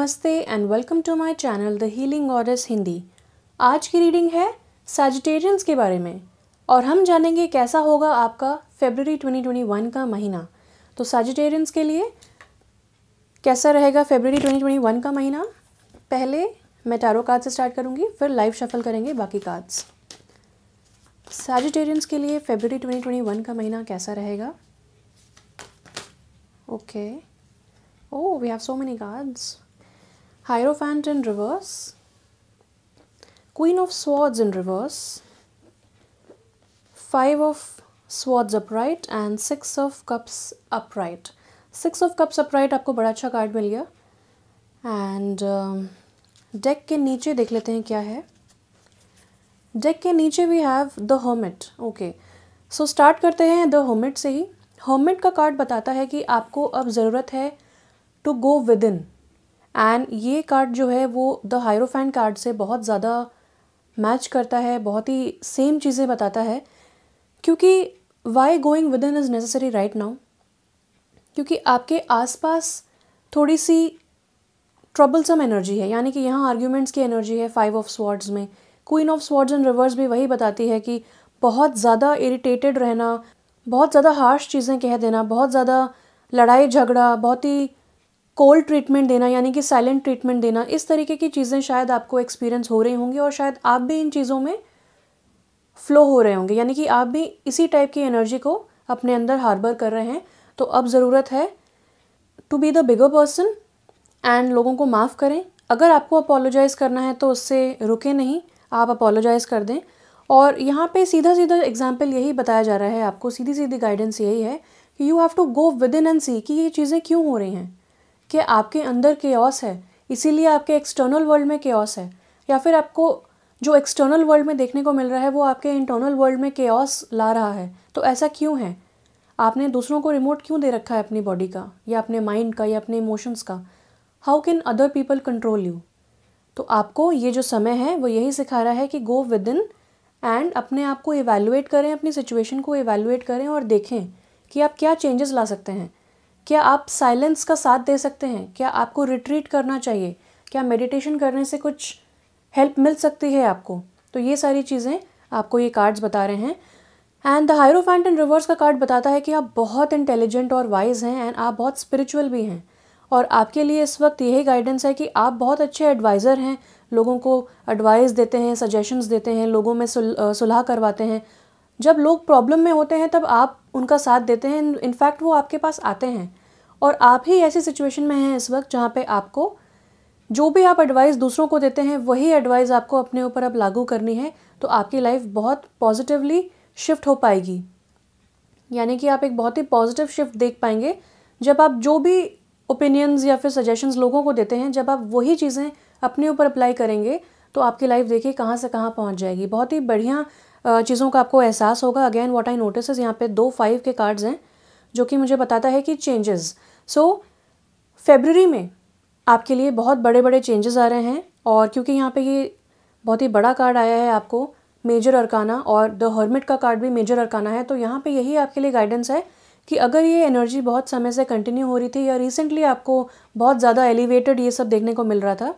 नमस्ते and welcome to my channel the healing goddess Hindi. आज की रीडिंग है सैजिटेरियंस के बारे में और हम जानेंगे कैसा होगा आपका फरवरी 2021 का महीना। तो सैजिटेरियंस के लिए कैसा रहेगा फरवरी 2021 का महीना, पहले मैं टैरो कार्ड से स्टार्ट करूंगी, फिर लाइव शफल करेंगे बाकी कार्ड्स। सैजिटेरियंस के लिए फरवरी 2021 का महीना कैसा रहेगा? Okay, oh, we have so many cards. Hierophant in reverse, Queen of Swords in reverse, Five of Swords upright and Six of Cups upright. Six of Cups upright आपको बड़ा अच्छा कार्ड मिल गया। एंड डेक के नीचे देख लेते हैं क्या है। डेक के नीचे we have the hermit. Okay, so start करते हैं द हर्मिट से ही। हर्मिट का कार्ड बताता है कि आपको अब ज़रूरत है to go within, and ये कार्ड जो है वो द हायरोफेंट कार्ड से बहुत ज़्यादा मैच करता है, बहुत ही सेम चीज़ें बताता है। क्योंकि why going within is necessary right now, क्योंकि आपके आसपास थोड़ी सी ट्रबलसम एनर्जी है, यानी कि यहाँ आर्ग्यूमेंट्स की एनर्जी है। फाइव ऑफ स्वॉर्ड्स में queen of swords in reverse भी वही बताती है कि बहुत ज़्यादा इरिटेटेड रहना, बहुत ज़्यादा हार्श चीज़ें कह देना, बहुत ज़्यादा लड़ाई झगड़ा, बहुत ही कोल्ड ट्रीटमेंट देना, यानी कि साइलेंट ट्रीटमेंट देना, इस तरीके की चीज़ें शायद आपको एक्सपीरियंस हो रही होंगी और शायद आप भी इन चीज़ों में फ्लो हो रहे होंगे, यानी कि आप भी इसी टाइप की एनर्जी को अपने अंदर हार्बर कर रहे हैं। तो अब ज़रूरत है to be the bigger person and लोगों को माफ़ करें। अगर आपको अपोलोजाइज़ करना है तो उससे रुके नहीं, आप अपोलोजाइज़ कर दें। और यहाँ पे सीधा सीधा एग्जाम्पल यही बताया जा रहा है आपको, सीधी सीधी गाइडेंस यही है कि you have to go within and see कि ये चीज़ें क्यों हो रही हैं, कि आपके अंदर केओस है इसीलिए आपके एक्सटर्नल वर्ल्ड में केओस है, या फिर आपको जो एक्सटर्नल वर्ल्ड में देखने को मिल रहा है वो आपके इंटरनल वर्ल्ड में केओस ला रहा है। तो ऐसा क्यों है? आपने दूसरों को रिमोट क्यों दे रखा है अपनी बॉडी का, या अपने माइंड का, या अपने इमोशंस का? How can other people control you? तो आपको ये जो समय है वो यही सिखा रहा है कि गो विद इन एंड अपने आप को इवैल्यूएट करें, अपनी सिचुएशन को इवैल्यूएट करें और देखें कि आप क्या चेंजेस ला सकते हैं। क्या आप साइलेंस का साथ दे सकते हैं? क्या आपको रिट्रीट करना चाहिए? क्या मेडिटेशन करने से कुछ हेल्प मिल सकती है आपको? तो ये सारी चीज़ें आपको ये कार्ड्स बता रहे हैं। And the hierophant in reverse का कार्ड बताता है कि आप बहुत इंटेलिजेंट और वाइज हैं एंड आप बहुत स्पिरिचुअल भी हैं, और आपके लिए इस वक्त यही गाइडेंस है कि आप बहुत अच्छे एडवाइज़र हैं, लोगों को एडवाइस देते हैं, सजेशंस देते हैं, लोगों में सुलह करवाते हैं। जब लोग प्रॉब्लम में होते हैं तब आप उनका साथ देते हैं, इनफैक्ट वो आपके पास आते हैं। और आप ही ऐसी सिचुएशन में हैं इस वक्त जहाँ पे आपको जो भी आप एडवाइस दूसरों को देते हैं वही एडवाइस आपको अपने ऊपर अब लागू करनी है। तो आपकी लाइफ बहुत पॉजिटिवली शिफ्ट हो पाएगी, यानी कि आप एक बहुत ही पॉजिटिव शिफ्ट देख पाएंगे जब आप जो भी ओपिनियंस या फिर सजेशंस लोगों को देते हैं, जब आप वही चीज़ें अपने ऊपर अप्लाई करेंगे तो आपकी लाइफ देखिए कहाँ से कहाँ पहुँच जाएगी। बहुत ही बढ़िया चीज़ों का आपको एहसास होगा। Again what I notice is यहाँ पे 2 5 के कार्ड्स हैं जो कि मुझे बताता है कि चेंजेस। सो फरवरी में आपके लिए बहुत बड़े बड़े चेंजेस आ रहे हैं, और क्योंकि यहाँ पे ये बहुत ही बड़ा कार्ड आया है आपको, मेजर अरकाना, और द हर्मिट का कार्ड भी मेजर अरकाना है, तो यहाँ पे यही आपके लिए गाइडेंस है कि अगर ये एनर्जी बहुत समय से कंटिन्यू हो रही थी या रिसेंटली आपको बहुत ज़्यादा एलिवेटेड ये सब देखने को मिल रहा था,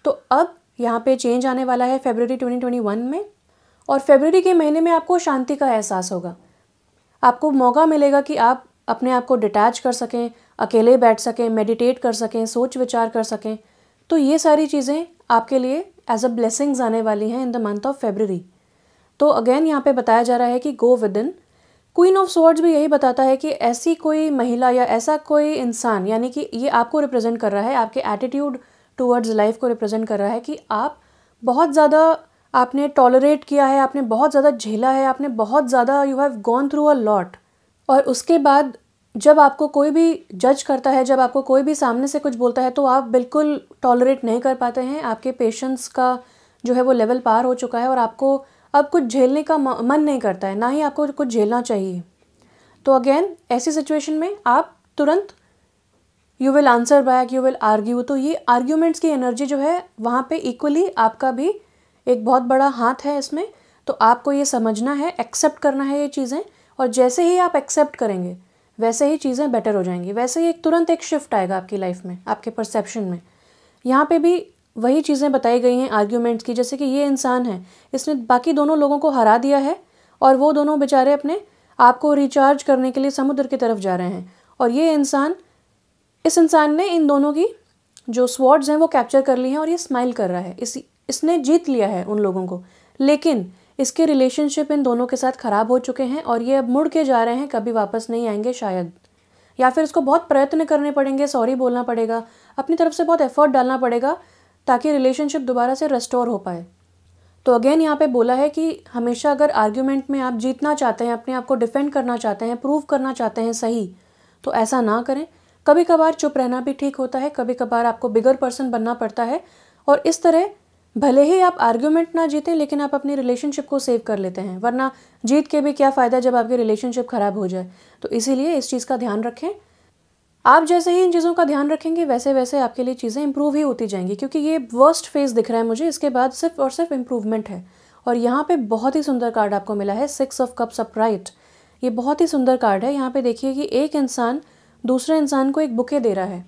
तो अब यहाँ पे चेंज आने वाला है फरवरी 2021 में। और फरवरी के महीने में आपको शांति का एहसास होगा, आपको मौका मिलेगा कि आप अपने आप को डिटैच कर सकें, अकेले बैठ सकें, मेडिटेट कर सकें, सोच विचार कर सकें। तो ये सारी चीज़ें आपके लिए एज अ ब्लेसिंग्स आने वाली हैं इन द मंथ ऑफ फरवरी। तो अगेन यहाँ पे बताया जा रहा है कि go with in. Queen of swords भी यही बताता है कि ऐसी कोई महिला या ऐसा कोई इंसान, यानी कि ये आपको रिप्रेजेंट कर रहा है, आपके एटीट्यूड टूवर्ड्स लाइफ को रिप्रेजेंट कर रहा है कि आप बहुत ज़्यादा आपने टॉलरेट किया है, आपने बहुत ज़्यादा झेला है, आपने बहुत ज़्यादा you have gone through a lot. और उसके बाद जब आपको कोई भी जज करता है, जब आपको कोई भी सामने से कुछ बोलता है, तो आप बिल्कुल टॉलरेट नहीं कर पाते हैं। आपके पेशेंस का जो है वो लेवल पार हो चुका है और आपको अब कुछ झेलने का मन नहीं करता है, ना ही आपको कुछ झेलना चाहिए। तो अगेन ऐसी सिचुएशन में आप तुरंत you will answer back, you will argue. तो ये आर्ग्यूमेंट्स की एनर्जी जो है वहाँ पे इक्वली आपका भी एक बहुत बड़ा हाथ है इसमें। तो आपको ये समझना है, एक्सेप्ट करना है ये चीज़ें, और जैसे ही आप एक्सेप्ट करेंगे वैसे ही चीज़ें बेटर हो जाएंगी, वैसे ही तुरंत एक शिफ्ट आएगा आपकी लाइफ में, आपके परसेप्शन में। यहाँ पे भी वही चीज़ें बताई गई हैं आर्ग्यूमेंट्स की, जैसे कि ये इंसान है, इसने बाकी दोनों लोगों को हरा दिया है और वो दोनों बेचारे अपने आप को रिचार्ज करने के लिए समुद्र की तरफ जा रहे हैं, और ये इंसान, इस इंसान ने इन दोनों की जो स्वॉर्ड्स हैं वो कैप्चर कर ली हैं और ये स्माइल कर रहा है, इसने जीत लिया है उन लोगों को। लेकिन इसके रिलेशनशिप इन दोनों के साथ ख़राब हो चुके हैं और ये अब मुड़ के जा रहे हैं, कभी वापस नहीं आएंगे शायद, या फिर इसको बहुत प्रयत्न करने पड़ेंगे, सॉरी बोलना पड़ेगा, अपनी तरफ से बहुत एफर्ट डालना पड़ेगा ताकि रिलेशनशिप दोबारा से रेस्टोर हो पाए। तो अगेन यहाँ पे बोला है कि हमेशा अगर आर्ग्यूमेंट में आप जीतना चाहते हैं, अपने आप को डिफेंड करना चाहते हैं, प्रूव करना चाहते हैं सही, तो ऐसा ना करें। कभी कभार चुप रहना भी ठीक होता है, कभी कभार आपको बिगर पर्सन बनना पड़ता है, और इस तरह भले ही आप आर्ग्यूमेंट ना जीतें लेकिन आप अपनी रिलेशनशिप को सेव कर लेते हैं, वरना जीत के भी क्या फ़ायदा जब आपकी रिलेशनशिप ख़राब हो जाए। तो इसीलिए इस चीज़ का ध्यान रखें। आप जैसे ही इन चीज़ों का ध्यान रखेंगे वैसे वैसे आपके लिए चीज़ें इंप्रूव ही होती जाएंगी, क्योंकि ये वर्स्ट फेज़ दिख रहा है मुझे, इसके बाद सिर्फ और सिर्फ इम्प्रूवमेंट है। और यहाँ पे बहुत ही सुंदर कार्ड आपको मिला है, 6 ऑफ कप्स अपराइट। ये बहुत ही सुंदर कार्ड है। यहाँ पे देखिए कि एक इंसान दूसरे इंसान को एक बुके दे रहा है।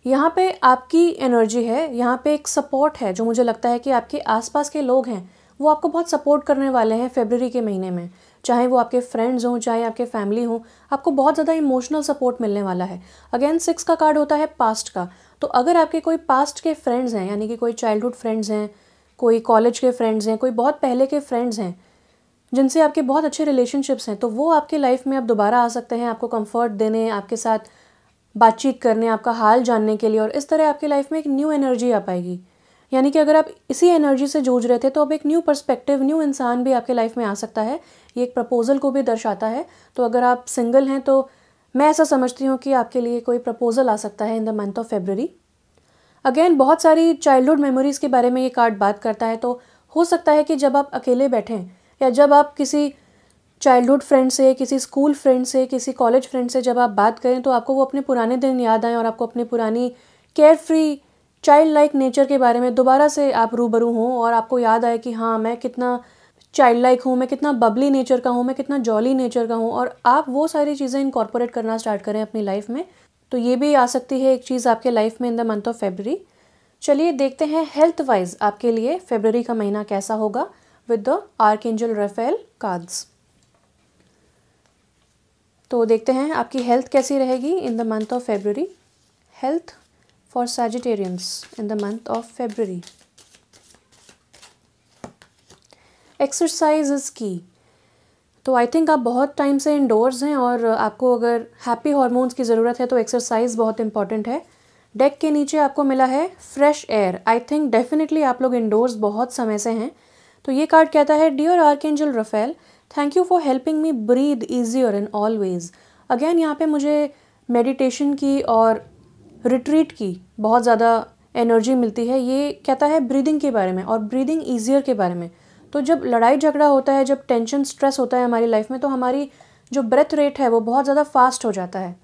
यहाँ पे आपकी एनर्जी है, यहाँ पे एक सपोर्ट है, जो मुझे लगता है कि आपके आसपास के लोग हैं वो आपको बहुत सपोर्ट करने वाले हैं फरवरी के महीने में, चाहे वो आपके फ्रेंड्स हों चाहे आपके फैमिली हों, आपको बहुत ज़्यादा इमोशनल सपोर्ट मिलने वाला है। अगेन 6 का कार्ड होता है पास्ट का, तो अगर आपके कोई पास्ट के फ्रेंड्स हैं, यानी कि कोई चाइल्डहुड फ्रेंड्स हैं, कोई कॉलेज के फ्रेंड्स हैं, कोई बहुत पहले के फ्रेंड्स हैं जिनसे आपके बहुत अच्छे रिलेशनशिप्स हैं, तो वो आपके लाइफ में अब दोबारा आ सकते हैं आपको कंफर्ट देने, आपके साथ बातचीत करने, आपका हाल जानने के लिए, और इस तरह आपकी लाइफ में एक न्यू एनर्जी आ पाएगी। यानी कि अगर आप इसी एनर्जी से जूझ रहे थे तो अब एक न्यू पर्सपेक्टिव, न्यू इंसान भी आपके लाइफ में आ सकता है। ये एक प्रपोजल को भी दर्शाता है। तो अगर आप सिंगल हैं तो मैं ऐसा समझती हूँ कि आपके लिए कोई प्रपोजल आ सकता है इन the month of February. Again बहुत सारी चाइल्डहुड मेमोरीज़ के बारे में ये कार्ड बात करता है, तो हो सकता है कि जब आप अकेले बैठें या जब आप किसी चाइल्डहुड फ्रेंड से, किसी स्कूल फ्रेंड से, किसी कॉलेज फ्रेंड से जब आप बात करें तो आपको वो अपने पुराने दिन याद आएँ और आपको अपनी पुरानी care free child like nature के बारे में दोबारा से आप रूबरू हों, और आपको याद आए कि हाँ मैं कितना चाइल्ड लाइक हूँ, मैं कितना बबली नेचर का हूँ, मैं कितना जॉली नेचर का हूँ, और आप वो सारी चीज़ें इनकॉर्पोरेट करना स्टार्ट करें अपनी लाइफ में। तो ये भी आ सकती है एक चीज़ आपके लाइफ में इन द मंथ ऑफ फरवरी। चलिए देखते हैं हेल्थ वाइज आपके लिए फरवरी का महीना कैसा होगा with the archangel Raphael cards. तो देखते हैं आपकी हेल्थ कैसी रहेगी in the month of February. Health for Sagittarians in the month of February. Exercise is key. तो आई थिंक आप बहुत टाइम से इंडोर्स हैं और आपको अगर हैप्पी हार्मोन्स की ज़रूरत है तो एक्सरसाइज बहुत इंपॉर्टेंट है। डेक के नीचे आपको मिला है fresh air. I think definitely आप लोग इंडोर्स बहुत समय से हैं। तो ये कार्ड कहता है dear archangel Raphael, thank you for helping me breathe easier in all ways. Again यहाँ पे मुझे मेडिटेशन की और रिट्रीट की बहुत ज़्यादा एनर्जी मिलती है। ये कहता है ब्रीदिंग के बारे में और ब्रीदिंग ईजियर के बारे में। तो जब लड़ाई झगड़ा होता है, जब टेंशन स्ट्रेस होता है हमारी लाइफ में, तो हमारी जो ब्रेथ रेट है वो बहुत ज़्यादा फास्ट हो जाता है।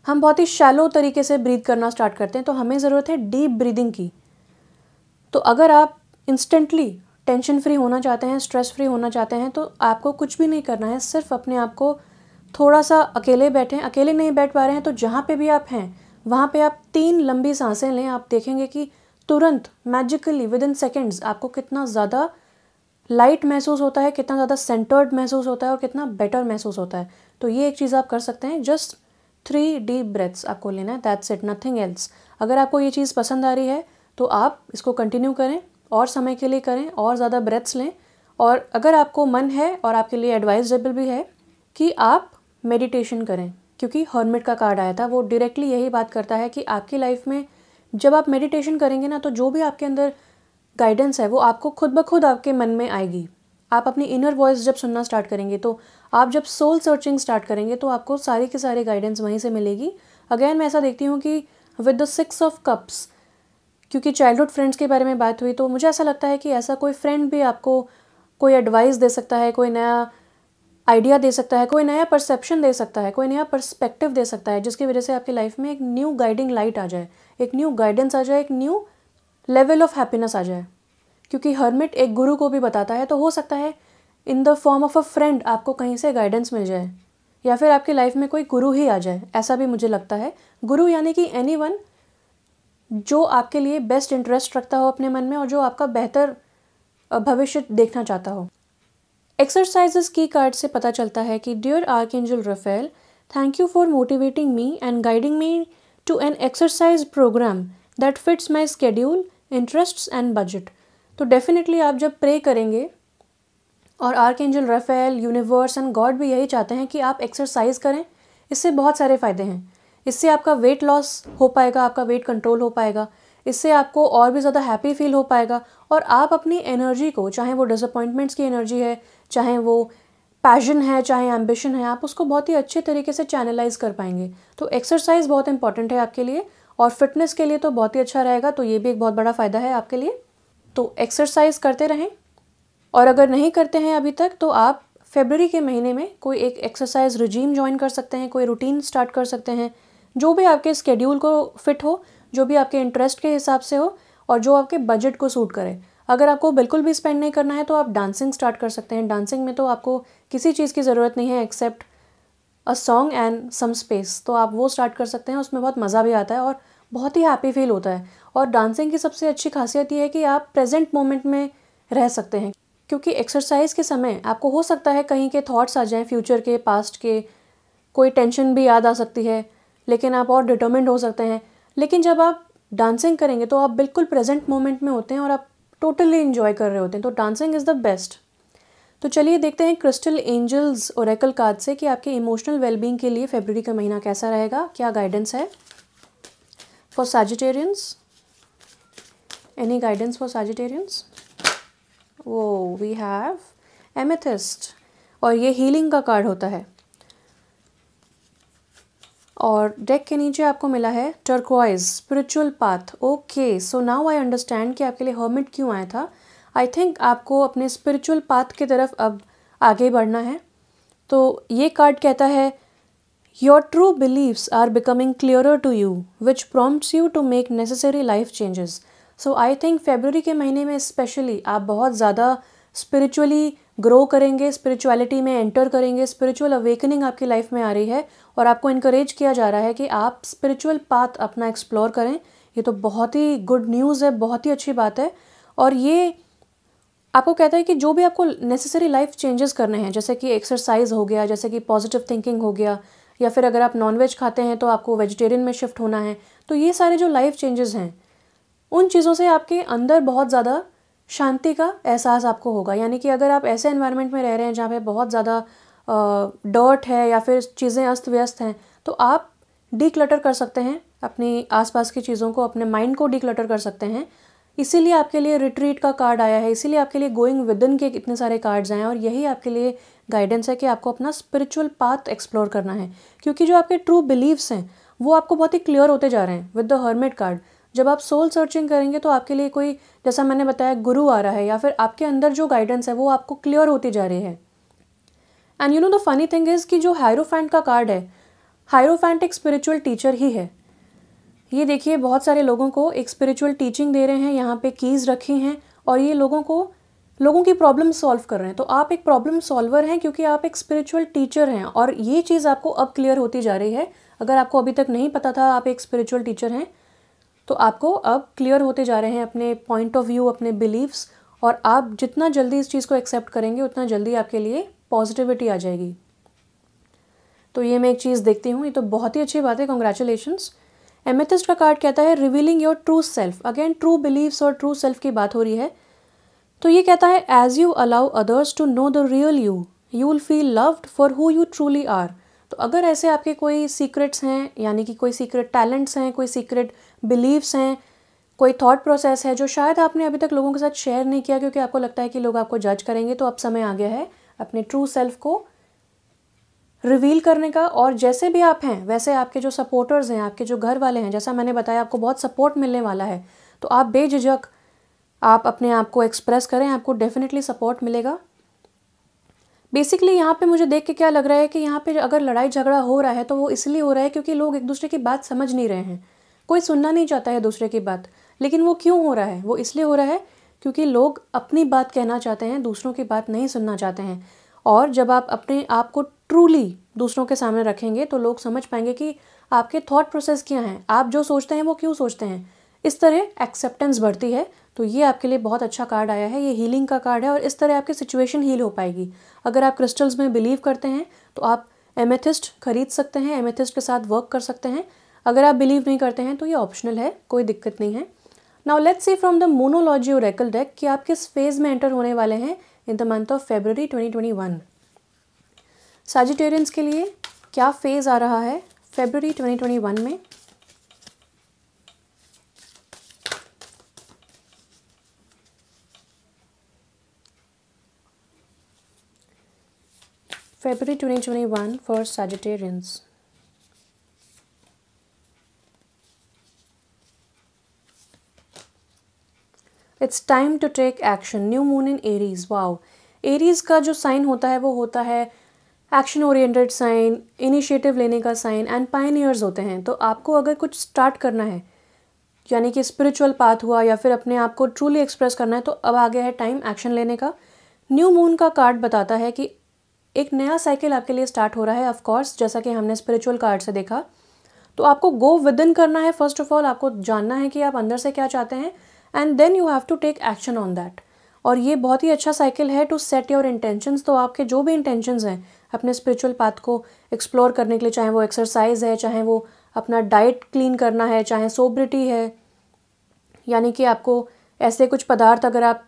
हम बहुत ही शैलो तरीके से ब्रीद करना स्टार्ट करते हैं। तो हमें ज़रूरत है डीप ब्रीदिंग की। तो अगर आप इंस्टेंटली टेंशन फ्री होना चाहते हैं, स्ट्रेस फ्री होना चाहते हैं, तो आपको कुछ भी नहीं करना है, सिर्फ अपने आप को थोड़ा सा अकेले बैठें। अकेले नहीं बैठ पा रहे हैं तो जहाँ पे भी आप हैं वहाँ पे आप 3 लंबी सांसें लें। आप देखेंगे कि तुरंत मैजिकली विद इन सेकेंड्स आपको कितना ज़्यादा लाइट महसूस होता है, कितना ज़्यादा सेंटर्ड महसूस होता है और कितना बेटर महसूस होता है। तो ये एक चीज़ आप कर सकते हैं। जस्ट 3 डीप ब्रेथ्स आपको लेना है, दैट्स इट, नथिंग एल्स। अगर आपको ये चीज़ पसंद आ रही है तो आप इसको कंटिन्यू करें, और समय के लिए करें, और ज़्यादा ब्रेथ्स लें। और अगर आपको मन है और आपके लिए एडवाइजेबल भी है कि आप मेडिटेशन करें, क्योंकि हर्मिट का कार्ड आया था, वो डायरेक्टली यही बात करता है कि आपकी लाइफ में जब आप मेडिटेशन करेंगे ना, तो जो भी आपके अंदर गाइडेंस है वो आपको खुद ब खुद आपके मन में आएगी। आप अपनी इनर वॉइस जब सुनना स्टार्ट करेंगे, तो आप जब सोल सर्चिंग स्टार्ट करेंगे तो आपको सारी की सारी गाइडेंस वहीं से मिलेगी। अगेन मैं ऐसा देखती हूँ कि विद द 6 ऑफ कप्स, क्योंकि चाइल्डहुड फ्रेंड्स के बारे में बात हुई, तो मुझे ऐसा लगता है कि ऐसा कोई फ्रेंड भी आपको कोई एडवाइस दे सकता है, कोई नया आइडिया दे सकता है, कोई नया परसेप्शन दे सकता है, कोई नया पर्सपेक्टिव दे सकता है, जिसकी वजह से आपकी लाइफ में एक न्यू गाइडिंग लाइट आ जाए, एक न्यू गाइडेंस आ जाए, एक न्यू लेवल ऑफ हैप्पीनेस आ जाए। क्योंकि हर्मिट एक गुरु को भी बताता है, तो हो सकता है in the form of a friend आपको कहीं से गाइडेंस मिल जाए, या फिर आपकी लाइफ में कोई गुरु ही आ जाए, ऐसा भी मुझे लगता है। गुरु यानी कि एनीवन जो आपके लिए बेस्ट इंटरेस्ट रखता हो अपने मन में और जो आपका बेहतर भविष्य देखना चाहता हो। एक्सरसाइजेस की कार्ड से पता चलता है कि dear archangel Raphael, thank you for motivating me and guiding me to an exercise program that fits my schedule, interests and budget. तो डेफिनेटली आप जब प्रे करेंगे, और archangel Raphael, universe and God भी यही चाहते हैं कि आप एक्सरसाइज करें। इससे बहुत सारे फ़ायदे हैं। इससे आपका वेट लॉस हो पाएगा, आपका वेट कंट्रोल हो पाएगा, इससे आपको और भी ज़्यादा हैप्पी फील हो पाएगा और आप अपनी एनर्जी को, चाहे वो डिसअपॉइंटमेंट्स की एनर्जी है, चाहे वो पैशन है, चाहे एम्बिशन है, आप उसको बहुत ही अच्छे तरीके से चैनलाइज कर पाएंगे। तो एक्सरसाइज बहुत इंपॉर्टेंट है आपके लिए और फिटनेस के लिए तो बहुत ही अच्छा रहेगा। तो ये भी एक बहुत बड़ा फ़ायदा है आपके लिए। तो एक्सरसाइज करते रहें, और अगर नहीं करते हैं अभी तक तो आप फरवरी के महीने में कोई एक एक्सरसाइज रिजीम ज्वाइन कर सकते हैं, कोई रूटीन स्टार्ट कर सकते हैं, जो भी आपके स्केड्यूल को फिट हो, जो भी आपके इंटरेस्ट के हिसाब से हो और जो आपके बजट को सूट करे। अगर आपको बिल्कुल भी स्पेंड नहीं करना है तो आप डांसिंग स्टार्ट कर सकते हैं। डांसिंग में तो आपको किसी चीज़ की ज़रूरत नहीं है except a song and some space. तो आप वो स्टार्ट कर सकते हैं, उसमें बहुत मज़ा भी आता है और बहुत ही हैप्पी फील होता है। और डांसिंग की सबसे अच्छी खासियत ये है कि आप प्रेजेंट मोमेंट में रह सकते हैं, क्योंकि एक्सरसाइज के समय आपको हो सकता है कहीं के थॉट्स आ जाएं, फ्यूचर के, पास्ट के, कोई टेंशन भी याद आ सकती है, लेकिन आप और डिटर्मिन्ड हो सकते हैं। लेकिन जब आप डांसिंग करेंगे तो आप बिल्कुल प्रेजेंट मोमेंट में होते हैं और आप टोटली इन्जॉय कर रहे होते हैं। तो डांसिंग इज़ द बेस्ट। तो चलिए देखते हैं क्रिस्टल एंजल्स ओरेकल कार्ड से कि आपके इमोशनल वेलबींग के लिए फरवरी का महीना कैसा रहेगा, क्या गाइडेंस है for Sagittarians. Any guidance for Sagittarians? वो वी हैव एमेथिस्ट, और ये हीलिंग का कार्ड होता है। और डेक के नीचे आपको मिला है turquoise, spiritual path. Okay, so now I understand कि आपके लिए हर्मिट क्यों आया था। आई थिंक आपको अपने स्पिरिचुअल पाथ की तरफ अब आगे बढ़ना है। तो ये कार्ड कहता है your true believes are becoming clearer to you which prompts you to make necessary life changes. So I think फरवरी के महीने में स्पेशली आप बहुत ज़्यादा स्पिरिचुअली ग्रो करेंगे, स्पिरिचुअलिटी में एंटर करेंगे, स्पिरिचुअल अवेकनिंग आपकी लाइफ में आ रही है और आपको इनकरेज किया जा रहा है कि आप स्पिरिचुअल पाथ अपना एक्सप्लोर करें। ये तो बहुत ही गुड न्यूज़ है, बहुत ही अच्छी बात है। और ये आपको कहता है कि जो भी आपको नेसेसरी लाइफ चेंजेस करने हैं, जैसे कि एक्सरसाइज हो गया, जैसे कि पॉजिटिव थिंकिंग हो गया, या फिर अगर आप नॉनवेज खाते हैं तो आपको वेजिटेरियन में शिफ्ट होना है, तो ये सारे जो लाइफ चेंजेस हैं उन चीज़ों से आपके अंदर बहुत ज़्यादा शांति का एहसास आपको होगा। यानी कि अगर आप ऐसे एनवायरनमेंट में रह रहे हैं जहाँ पे बहुत ज़्यादा डर्ट है या फिर चीज़ें अस्त व्यस्त हैं, तो आप डीक्लटर कर सकते हैं अपनी आसपास की चीज़ों को, अपने माइंड को डीक्लटर कर सकते हैं। इसीलिए आपके लिए रिट्रीट का कार्ड आया है, इसीलिए आपके लिए गोइंग विदिन के इतने सारे कार्ड्स आए हैं और यही आपके लिए गाइडेंस है कि आपको अपना स्पिरिचुअल पाथ एक्सप्लोर करना है। क्योंकि जो आपके ट्रू बिलीव्स हैं वो आपको बहुत ही क्लियर होते जा रहे हैं विद द हर्मिट कार्ड। जब आप सोल सर्चिंग करेंगे तो आपके लिए कोई, जैसा मैंने बताया, गुरु आ रहा है या फिर आपके अंदर जो गाइडेंस है वो आपको क्लियर होती जा रही है। And you know the funny thing is कि जो हायरोफेंट का कार्ड है, हायरोफेंट एक स्पिरिचुअल टीचर ही है। ये देखिए, बहुत सारे लोगों को एक स्पिरिचुअल टीचिंग दे रहे हैं, यहाँ पे कीज़ रखी हैं और ये लोगों की प्रॉब्लम सॉल्व कर रहे हैं। तो आप एक प्रॉब्लम सॉल्वर हैं क्योंकि आप एक स्पिरिचुअल टीचर हैं और ये चीज़ आपको अब क्लियर होती जा रही है। अगर आपको अभी तक नहीं पता था आप एक स्पिरिचुअल टीचर हैं, तो आपको अब क्लियर होते जा रहे हैं अपने पॉइंट ऑफ व्यू, अपने बिलीव्स, और आप जितना जल्दी इस चीज़ को एक्सेप्ट करेंगे उतना जल्दी आपके लिए पॉजिटिविटी आ जाएगी। तो ये मैं एक चीज़ देखती हूँ, ये तो बहुत ही अच्छी बात है, कॉन्ग्रेचुलेशंस। एमेथिस्ट का कार्ड कहता है revealing your true self. Again true beliefs और ट्रू सेल्फ की बात हो रही है। तो ये कहता है as you allow others to know the real you, you will feel loved for who you truly are. तो अगर ऐसे आपके कोई सीक्रेट्स हैं, यानी कि कोई सीक्रेट टैलेंट्स हैं, कोई सीक्रेट बिलीव्स हैं, कोई थॉट प्रोसेस है जो शायद आपने अभी तक लोगों के साथ शेयर नहीं किया क्योंकि आपको लगता है कि लोग आपको जज करेंगे, तो अब समय आ गया है अपने ट्रू सेल्फ को रिवील करने का। और जैसे भी आप हैं वैसे आपके जो सपोर्टर्स हैं, आपके जो घर वाले हैं, जैसा मैंने बताया आपको बहुत सपोर्ट मिलने वाला है। तो आप बेझिझक आप अपने आप को एक्सप्रेस करें, आपको डेफिनेटली सपोर्ट मिलेगा। बेसिकली यहाँ पे मुझे देख के क्या लग रहा है कि यहाँ पे अगर लड़ाई झगड़ा हो रहा है तो वो इसलिए हो रहा है क्योंकि लोग एक दूसरे की बात समझ नहीं रहे हैं। कोई सुनना नहीं चाहता है दूसरे की बात। लेकिन वो क्यों हो रहा है? वो इसलिए हो रहा है क्योंकि लोग अपनी बात कहना चाहते हैं, दूसरों की बात नहीं सुनना चाहते हैं। और जब आप अपने आप को ट्रूली दूसरों के सामने रखेंगे तो लोग समझ पाएंगे कि आपके थॉट प्रोसेस क्या हैं, आप जो सोचते हैं वो क्यों सोचते हैं। इस तरह एक्सेप्टेंस बढ़ती है। तो ये आपके लिए बहुत अच्छा कार्ड आया है, ये हीलिंग का कार्ड है और इस तरह आपकी सिचुएशन हील हो पाएगी। अगर आप क्रिस्टल्स में बिलीव करते हैं तो आप एमेथिस्ट खरीद सकते हैं, एमेथिस्ट के साथ वर्क कर सकते हैं। अगर आप बिलीव नहीं करते हैं तो ये ऑप्शनल है, कोई दिक्कत नहीं है। Now let's see from the Moonology oracle deck कि आप किस फेज में एंटर होने वाले हैं in the month of February 2021। Sagittarians के लिए क्या फेज आ रहा है February 2021 में? February 2021 for Sagittarians. It's time to take action. New moon in Aries. Wow. Aries का जो साइन होता है वो होता है एक्शन ओरिएंटेड साइन, इनिशिएटिव लेने का साइन एंड पायनियर्स होते हैं। तो आपको अगर कुछ स्टार्ट करना है, यानी कि स्पिरिचुअल पाथ हुआ या फिर अपने आप को ट्रूली एक्सप्रेस करना है, तो अब आ गया है टाइम एक्शन लेने का। न्यू मून का कार्ड बताता है कि एक नया साइकिल आपके लिए स्टार्ट हो रहा है। ऑफ कोर्स जैसा कि हमने स्पिरिचुअल कार्ड से देखा, तो आपको गो विद इन करना है। फर्स्ट ऑफ ऑल आपको जानना है कि आप अंदर से क्या चाहते हैं and then you have to take action on that. और ये बहुत ही अच्छा साइकिल है टू सेट योर इंटेंशंस। तो आपके जो भी इंटेंशंस हैं अपने स्पिरिचुअल पाथ को एक्सप्लोर करने के लिए, चाहे वो एक्सरसाइज है, चाहे वो अपना डाइट क्लीन करना है, चाहे सोब्रिटी है, यानी कि आपको ऐसे कुछ पदार्थ अगर आप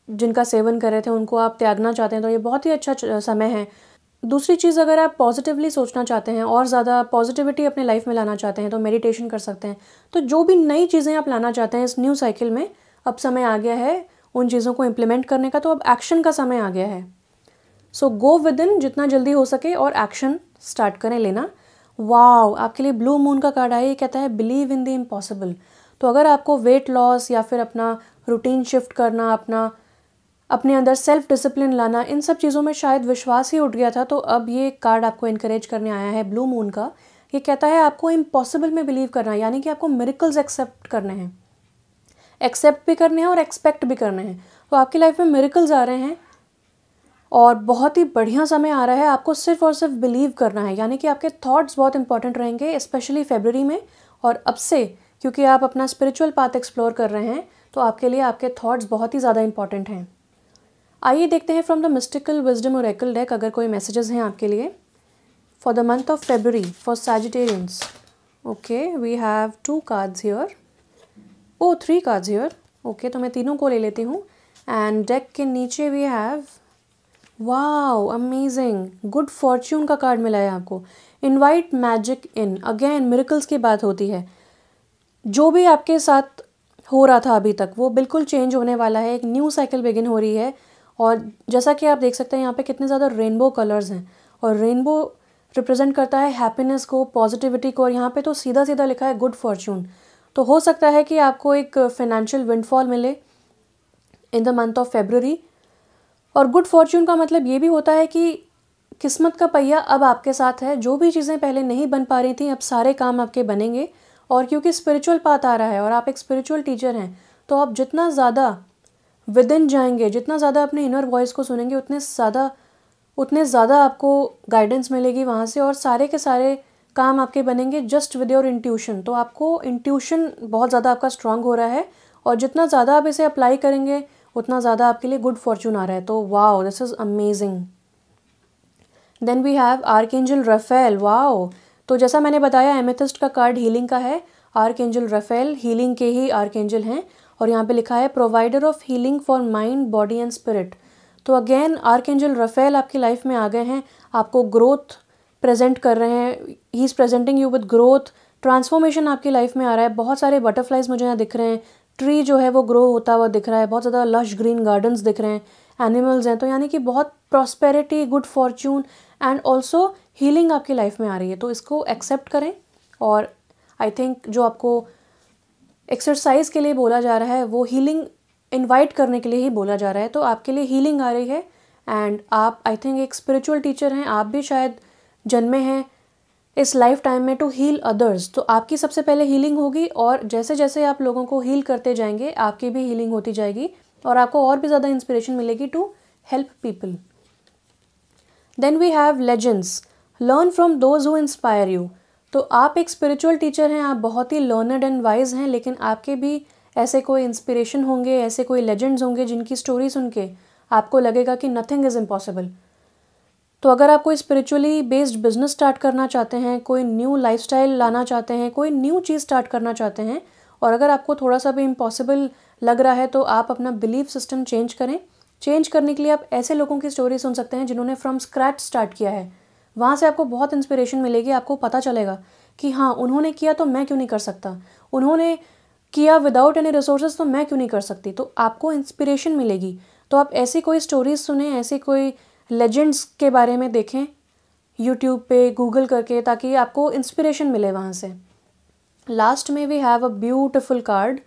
जिनका सेवन कर रहे थे उनको आप त्यागना चाहते हैं, तो ये बहुत ही अच्छा समय है। दूसरी चीज़, अगर आप पॉजिटिवली सोचना चाहते हैं और ज़्यादा पॉजिटिविटी अपने लाइफ में लाना चाहते हैं तो मेडिटेशन कर सकते हैं। तो जो भी नई चीज़ें आप लाना चाहते हैं इस न्यू साइकिल में, अब समय आ गया है उन चीज़ों को इम्प्लीमेंट करने का। तो अब एक्शन का समय आ गया है। सो गो विद इन जितना जल्दी हो सके और एक्शन स्टार्ट करें लेना। वाओ, आपके लिए ब्लू मून का कार्ड आया, ये कहता है बिलीव इन द इम्पॉसिबल। तो अगर आपको वेट लॉस या फिर अपना रूटीन शिफ्ट करना, अपने अंदर सेल्फ डिसिप्लिन लाना, इन सब चीज़ों में शायद विश्वास ही उठ गया था, तो अब ये कार्ड आपको इनकरेज करने आया है ब्लू मून का। ये कहता है आपको इम्पॉसिबल में बिलीव करना है, यानी कि आपको मिरेकल्स एक्सेप्ट करने हैं, एक्सेप्ट भी करने हैं और एक्सपेक्ट भी करने हैं। तो आपकी लाइफ में मिरेकल्स आ रहे हैं और बहुत ही बढ़िया समय आ रहा है। आपको सिर्फ और सिर्फ बिलीव करना है, यानी कि आपके थॉट्स बहुत इंपॉर्टेंट रहेंगे स्पेशली फरवरी में। और अब से क्योंकि आप अपना स्पिरिचुअल पाथ एक्सप्लोर कर रहे हैं तो आपके लिए आपके थॉट्स बहुत ही ज़्यादा इंपॉर्टेंट हैं। आइए देखते हैं from the mystical wisdom oracle deck अगर कोई मैसेजेस हैं आपके लिए for the month of February for Sagittarians. Okay, we have 2 cards here, 3 cards here. Okay, तो मैं तीनों को ले लेती हूँ। एंड डेक के नीचे we have, wow amazing, good fortune का कार्ड मिला है आपको। Invite magic in, again miracles की बात होती है। जो भी आपके साथ हो रहा था अभी तक वो बिल्कुल चेंज होने वाला है, एक न्यू साइकिल बिगिन हो रही है। और जैसा कि आप देख सकते हैं यहाँ पे कितने ज़्यादा रेनबो कलर्स हैं और रेनबो रिप्रेजेंट करता है हैप्पीनेस को, पॉजिटिविटी को। और यहाँ पे तो सीधा सीधा लिखा है गुड फॉर्च्यून। तो हो सकता है कि आपको एक फाइनेंशियल विंडफॉल मिले इन द मंथ ऑफ February। और गुड फॉर्च्यून का मतलब ये भी होता है कि किस्मत का पहिया अब आपके साथ है। जो भी चीज़ें पहले नहीं बन पा रही थी अब सारे काम आपके बनेंगे। और क्योंकि स्पिरिचुअल पाथ आ रहा है और आप एक स्पिरिचुअल टीचर हैं, तो आप जितना ज़्यादा विद इन जाएंगे, जितना ज़्यादा अपने इनर वॉइस को सुनेंगे, उतने ज़्यादा आपको गाइडेंस मिलेगी वहाँ से और सारे के सारे काम आपके बनेंगे जस्ट विद योर इंट्यूशन। तो आपको इंट्यूशन बहुत ज़्यादा आपका स्ट्रांग हो रहा है और जितना ज़्यादा आप इसे अप्लाई करेंगे उतना ज़्यादा आपके लिए गुड फॉर्च्यून आ रहा है। तो wow, this is amazing. Then we have archangel Raphael. Wow, तो जैसा मैंने बताया एमेथिस्ट का कार्ड हीलिंग का है। आर्कएंजल राफेल हीलिंग के ही आर्कएंजल हैं और यहाँ पे लिखा है provider of healing for mind, body and spirit. तो अगेन आर्कएंजल राफेल आपकी लाइफ में आ गए हैं, आपको ग्रोथ प्रेजेंट कर रहे हैं। He is presenting you with growth, transformation आपकी लाइफ में आ रहा है। बहुत सारे बटरफ्लाइज मुझे यहाँ दिख रहे हैं, ट्री जो है वो ग्रो होता हुआ दिख रहा है, बहुत ज़्यादा लश ग्रीन गार्डन्स दिख रहे हैं, एनिमल्स हैं। तो यानी कि बहुत prosperity, good Fortune and also healing आपकी लाइफ में आ रही है। तो इसको एक्सेप्ट करें। और आई थिंक जो आपको एक्सरसाइज के लिए बोला जा रहा है वो हीलिंग इनवाइट करने के लिए ही बोला जा रहा है। तो आपके लिए हीलिंग आ रही है एंड आप आई थिंक एक स्पिरिचुअल टीचर हैं, आप भी शायद जन्मे हैं इस लाइफ टाइम में टू हील अदर्स। तो आपकी सबसे पहले हीलिंग होगी और जैसे जैसे आप लोगों को हील करते जाएंगे आपकी भी हीलिंग होती जाएगी और आपको और भी ज़्यादा इंस्पिरेशन मिलेगी to help people. Then we have legends, learn from those who inspire you. तो आप एक स्पिरिचुअल टीचर हैं, आप बहुत ही लर्नड एंड वाइज हैं, लेकिन आपके भी ऐसे कोई इंस्पिरेशन होंगे, ऐसे कोई लेजेंड्स होंगे जिनकी स्टोरी सुन के आपको लगेगा कि नथिंग इज़ इम्पॉसिबल। तो अगर आप कोई स्पिरिचुअली बेस्ड बिजनेस स्टार्ट करना चाहते हैं, कोई न्यू लाइफस्टाइल लाना चाहते हैं, कोई न्यू चीज़ स्टार्ट करना चाहते हैं, और अगर आपको थोड़ा सा भी इम्पॉसिबल लग रहा है, तो आप अपना बिलीफ सिस्टम चेंज करें। चेंज करने के लिए आप ऐसे लोगों की स्टोरी सुन सकते हैं जिन्होंने फ्रॉम स्क्रैच स्टार्ट किया है। वहाँ से आपको बहुत इंस्पिरेशन मिलेगी, आपको पता चलेगा कि हाँ, उन्होंने किया तो मैं क्यों नहीं कर सकता, उन्होंने किया विदाउट एनी रिसोर्सेज तो मैं क्यों नहीं कर सकती। तो आपको इंस्पिरेशन मिलेगी। तो आप ऐसी कोई स्टोरीज सुने, ऐसी कोई लेजेंड्स के बारे में देखें यूट्यूब पे गूगल करके, ताकि आपको इंस्पिरेशन मिले वहाँ से। लास्ट में we have a beautiful card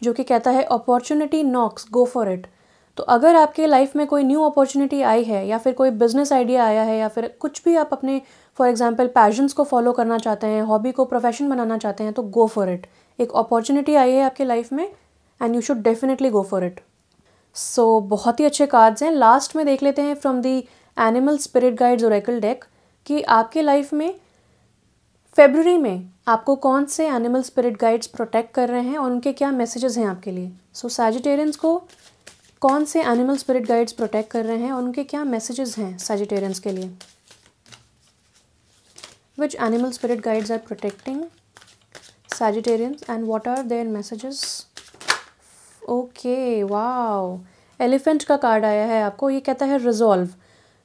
जो कि कहता है opportunity knocks, go for it. तो अगर आपके लाइफ में कोई न्यू अपॉर्चुनिटी आई है, या फिर कोई बिजनेस आइडिया आया है, या फिर कुछ भी आप अपने फॉर एग्जांपल पैशंस को फॉलो करना चाहते हैं, हॉबी को प्रोफेशन बनाना चाहते हैं, तो गो फॉर इट। एक अपॉर्चुनिटी आई है आपके लाइफ में and you should definitely go for it. So बहुत ही अच्छे कार्ड्स हैं। लास्ट में देख लेते हैं from the animal spirit guides Oracle deck कि आपके लाइफ में फरवरी में आपको कौन से एनिमल स्पिरिट गाइड्स प्रोटेक्ट कर रहे हैं और उनके क्या मैसेजेस हैं आपके लिए। सो सैजिटेरियंस को कौन से एनिमल स्पिरिट गाइड्स प्रोटेक्ट कर रहे हैं और उनके क्या मैसेजेस हैं सैजिटेरियंस के लिए। Which animal spirit guides are protecting Sagittarians and what are their messages. Okay, wow, elephant का कार्ड आया है आपको। ये कहता है resolve,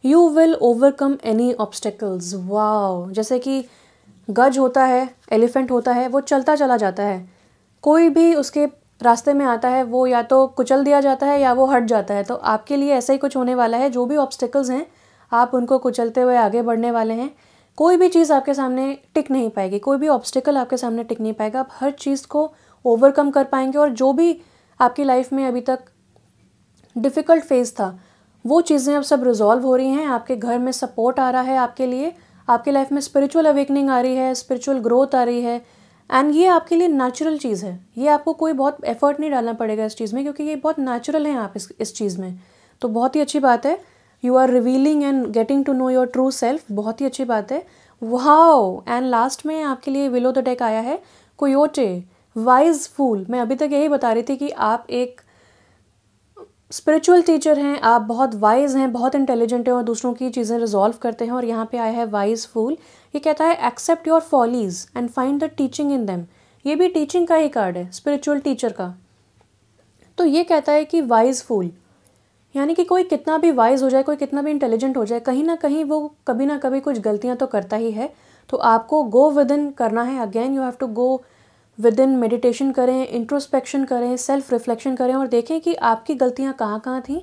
you will overcome any obstacles. Wow, जैसे कि गज होता है, एलिफेंट होता है, वो चलता चला जाता है, कोई भी उसके रास्ते में आता है वो या तो कुचल दिया जाता है या वो हट जाता है। तो आपके लिए ऐसा ही कुछ होने वाला है। जो भी ऑब्स्टेकल्स हैं आप उनको कुचलते हुए आगे बढ़ने वाले हैं। कोई भी चीज़ आपके सामने टिक नहीं पाएगी, कोई भी ऑब्स्टेकल आपके सामने टिक नहीं पाएगा। आप हर चीज़ को ओवरकम कर पाएंगे और जो भी आपकी लाइफ में अभी तक डिफ़िकल्ट फेज़ था वो चीज़ें अब सब रिजॉल्व हो रही हैं। आपके घर में सपोर्ट आ रहा है आपके लिए, आपकी लाइफ में स्पिरिचुअल अवेकनिंग आ रही है, स्पिरिचुअल ग्रोथ आ रही है। एंड ये आपके लिए नेचुरल चीज़ है, ये आपको कोई बहुत एफर्ट नहीं डालना पड़ेगा इस चीज़ में, क्योंकि ये बहुत नेचुरल है आप इस चीज़ में। तो बहुत ही अच्छी बात है। You are revealing and getting to know your true self, बहुत ही अच्छी बात है। वाओ, एंड लास्ट में आपके लिए विलो द डेक आया है कोयोटे, वाइज फूल। मैं अभी तक यही बता रही थी कि आप एक स्पिरिचुअल टीचर हैं, आप बहुत वाइज हैं, बहुत इंटेलिजेंट हैं और दूसरों की चीज़ें रिजॉल्व करते हैं। और यहाँ पे आया है वाइज फूल। ये कहता है accept your follies and find the teaching in them. ये भी टीचिंग का ही कार्ड है, स्पिरिचुअल टीचर का। तो ये कहता है कि वाइज फूल यानी कि कोई कितना भी वाइज हो जाए, कोई कितना भी इंटेलिजेंट हो जाए, कहीं ना कहीं वो कभी ना कभी कुछ गलतियाँ तो करता ही है। तो आपको गो विद इन करना है। Again you have to go within, meditation करें, इंट्रोस्पेक्शन करें, सेल्फ रिफ्लेक्शन करें और देखें कि आपकी गलतियाँ कहाँ कहाँ थी।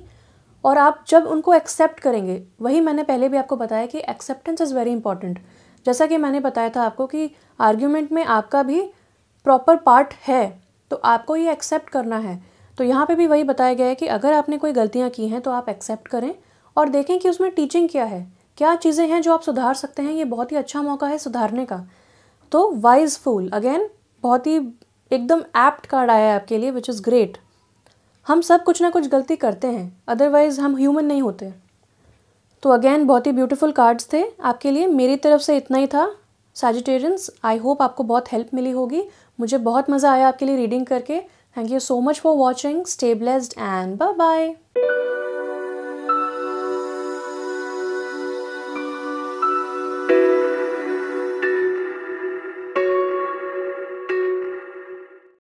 और आप जब उनको एक्सेप्ट करेंगे, वही मैंने पहले भी आपको बताया कि एक्सेप्टेंस इज़ वेरी इंपॉर्टेंट। जैसा कि मैंने बताया था आपको कि आर्ग्यूमेंट में आपका भी प्रॉपर पार्ट है, तो आपको ये एक्सेप्ट करना है। तो यहाँ पे भी वही बताया गया है कि अगर आपने कोई गलतियाँ की हैं तो आप एक्सेप्ट करें और देखें कि उसमें टीचिंग क्या है, क्या चीज़ें हैं जो आप सुधार सकते हैं। ये बहुत ही अच्छा मौका है सुधारने का। तो वाइज फूल अगेन बहुत ही एकदम एप्ट कार्ड आया है आपके लिए, विच इज़ ग्रेट। हम सब कुछ ना कुछ गलती करते हैं, अदरवाइज़ हम ह्यूमन नहीं होते। तो अगेन बहुत ही ब्यूटीफुल कार्ड्स थे आपके लिए। मेरी तरफ से इतना ही था सैजिटेरियंस। आई होप आपको बहुत हेल्प मिली होगी। मुझे बहुत मज़ा आया आपके लिए रीडिंग करके। Thank you so much for watching. Stay blessed and bye bye.